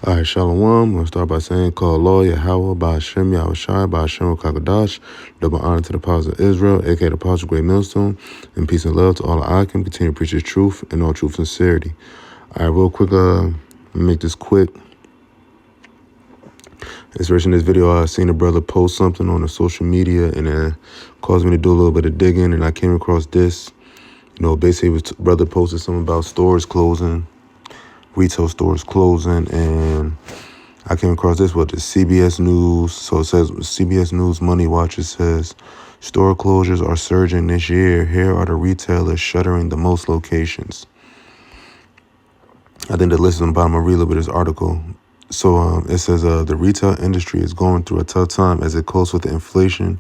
All right, Shalom. I'm going to start by saying, call law Yahweh by Hashem Yahushai by Hashem Kakadash. Double honor to the powers of Israel, aka the powers of Great Millstone, and peace and love to all I can continue to preach His truth and all truth and sincerity. All right, real quick, make this quick. Inspiration in this video, I seen a brother post something on the social media, and it caused me to do a little bit of digging, and I came across this. Basically, brother posted something about stores closing, retail stores closing, and I came across this with the CBS News. So it says, CBS News Money Watcher says, store closures are surging this year. Here are the retailers shuttering the most locations. I think the list is on the bottom. I'll read a little bit of this article. So it says the retail industry is going through a tough time as it copes with the inflation,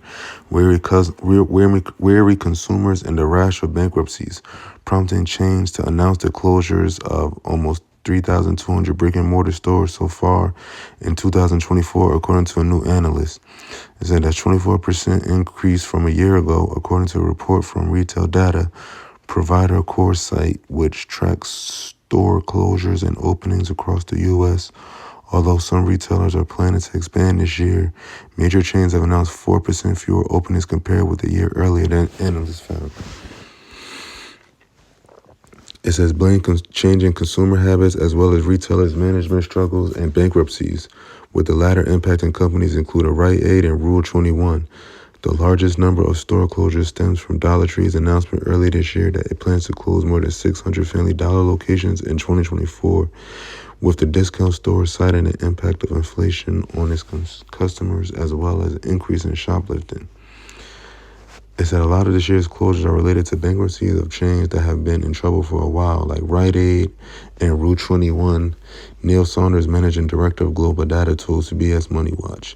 weary consumers, and the rash of bankruptcies, prompting chains to announce the closures of almost 3,200 brick-and-mortar stores so far in 2024, according to a new analyst. It said that's 24% increase from a year ago, according to a report from retail data provider CoreSite, which tracks store closures and openings across the U.S. Although some retailers are planning to expand this year, major chains have announced 4% fewer openings compared with the year earlier than analysts found. It says blame changing consumer habits as well as retailers' management struggles and bankruptcies, with the latter impacting companies including Rite Aid and Rule 21. The largest number of store closures stems from Dollar Tree's announcement earlier this year that it plans to close more than 600 Family Dollar locations in 2024, with the discount store citing the impact of inflation on its customers as well as an increase in shoplifting. It said a lot of this year's closures are related to bankruptcies of chains that have been in trouble for a while, like Rite Aid and Rule 21. Neil Saunders, Managing Director of Global Data Tools, CBS Money Watch.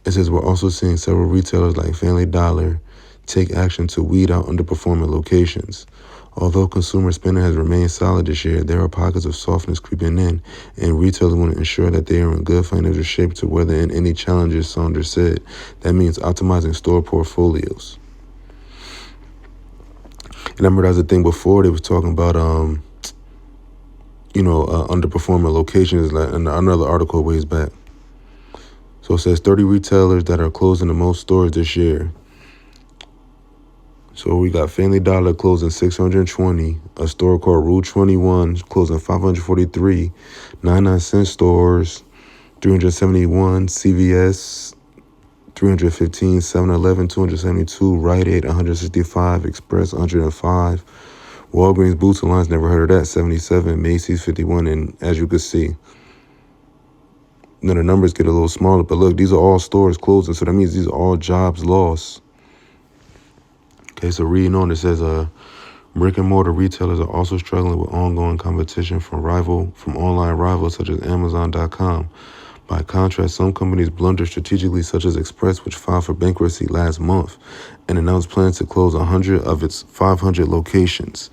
It says we're also seeing several retailers like Family Dollar take action to weed out underperforming locations. Although consumer spending has remained solid this year, there are pockets of softness creeping in, and retailers want to ensure that they are in good financial shape to weather in any challenges, Saunders said. That means optimizing store portfolios. And I remember that was the thing before, they was talking about, underperforming locations, like in another article ways back. So it says 30 retailers that are closing the most stores this year. So we got Family Dollar closing 620, a store called Rule 21 closing 543, 99-cent stores 371, CVS 315, 7-Eleven 272, Rite Aid 165, Express 105, Walgreens Boots Alliance, never heard of that, 77, Macy's 51, and as you can see, now the numbers get a little smaller, but look, these are all stores closing, so that means these are all jobs lost. Okay, so reading on, it says brick and mortar retailers are also struggling with ongoing competition from online rivals such as Amazon.com. By contrast, some companies blunder strategically, such as Express, which filed for bankruptcy last month and announced plans to close 100 of its 500 locations.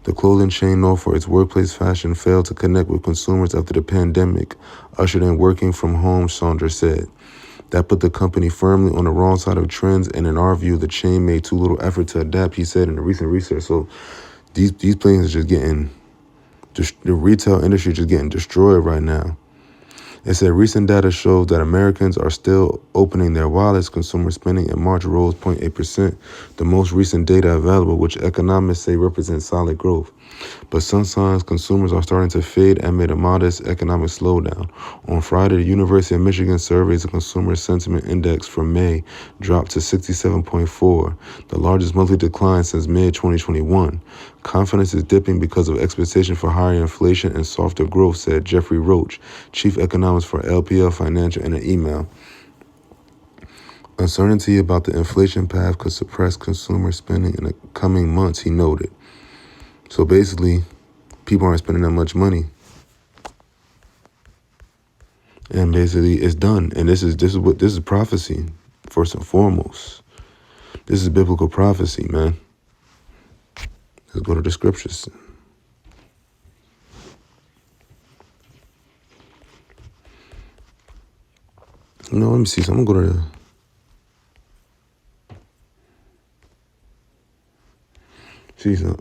The clothing chain, known for its workplace fashion, failed to connect with consumers after the pandemic ushered in working from home, Saunders said. That put the company firmly on the wrong side of trends, and in our view, the chain made too little effort to adapt, he said in the recent research. So these planes are just getting, the retail industry is just getting destroyed right now. It said recent data shows that Americans are still opening their wallets. Consumer spending in March rose 0.8%, the most recent data available, which economists say represents solid growth. But some signs consumers are starting to fade amid a modest economic slowdown. On Friday, the University of Michigan survey's consumer sentiment index for May dropped to 67.4, the largest monthly decline since mid-2021. Confidence is dipping because of expectation for higher inflation and softer growth, said Jeffrey Roach, chief economist for LPL Financial, in an email. Uncertainty about the inflation path could suppress consumer spending in the coming months, he noted. So basically, people aren't spending that much money. And basically, it's done. And this is prophecy, first and foremost. This is biblical prophecy, man. Let's go to the scriptures. Let me see. So I'm going to go to see some.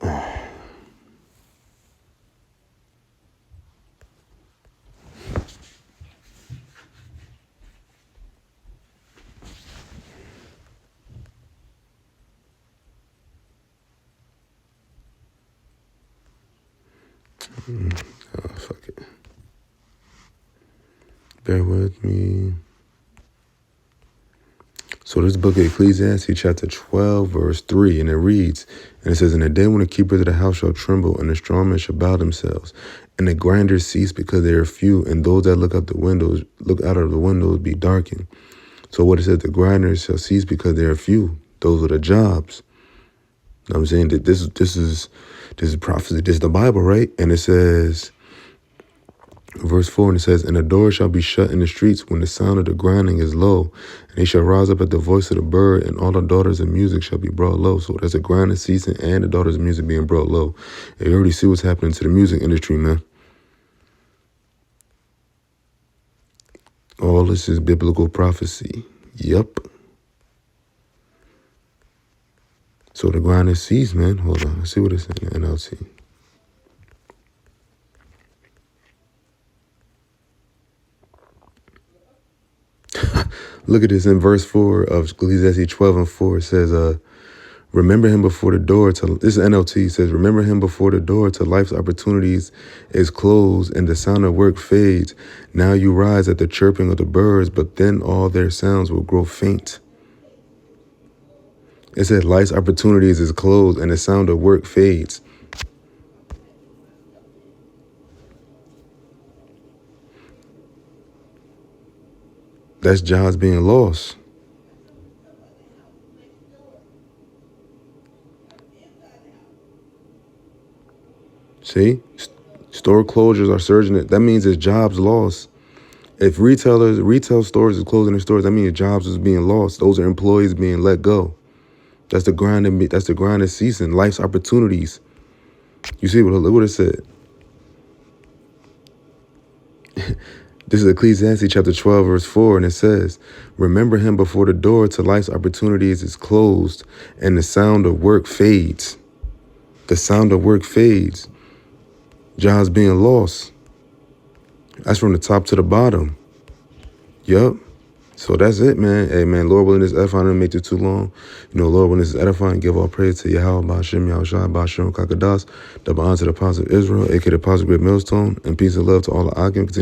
Oh, fuck it. Bear with me. So this book of Ecclesiastes, chapter 12, verse 3, and it reads, and it says, "In the day when the keepers of the house shall tremble, and the strong men shall bow themselves, and the grinders cease because they are few, and those that look out of the windows be darkened." So what it says, the grinders shall cease because they are few. Those are the jobs. You know what I'm saying? That this is prophecy. This is the Bible, right? And it says, verse 4, and it says, "And the door shall be shut in the streets when the sound of the grinding is low, and they shall rise up at the voice of the bird, and all the daughters of music shall be brought low." So there's a grinding ceasing and the daughters of music being brought low. And you already see what's happening to the music industry, man. All this is biblical prophecy. Yep. So the grinding cease, man. Hold on. Let's see what it's in the NLT. Look at this in verse 4 of Ecclesiastes 12 and 4. It says, "Remember him before the door to," this is NLT, says, "Remember him before the door to life's opportunities is closed and the sound of work fades. Now you rise at the chirping of the birds, but then all their sounds will grow faint." It said life's opportunities is closed and the sound of work fades. That's jobs being lost. See? Store closures are surging. That means it's jobs lost. If retail stores is closing their stores, that means jobs is being lost. Those are employees being let go. That's the grind ceasing. Life's opportunities. You see look what it said. This is Ecclesiastes chapter 12, verse 4, and it says, "Remember him before the door to life's opportunities is closed, and the sound of work fades." The sound of work fades. Jobs being lost. That's from the top to the bottom. Yup. So that's it, man. Hey, man, Lord willing, this edifying didn't make it too long. You know, Lord willing, this is edifying. Give all praise to Yahweh, Ba'ashem, Yahushua, Ba'ashem, Kakadas, double honor to the apostle of Israel, aka the apostle of Great Millstone, and peace and love to all the arguments.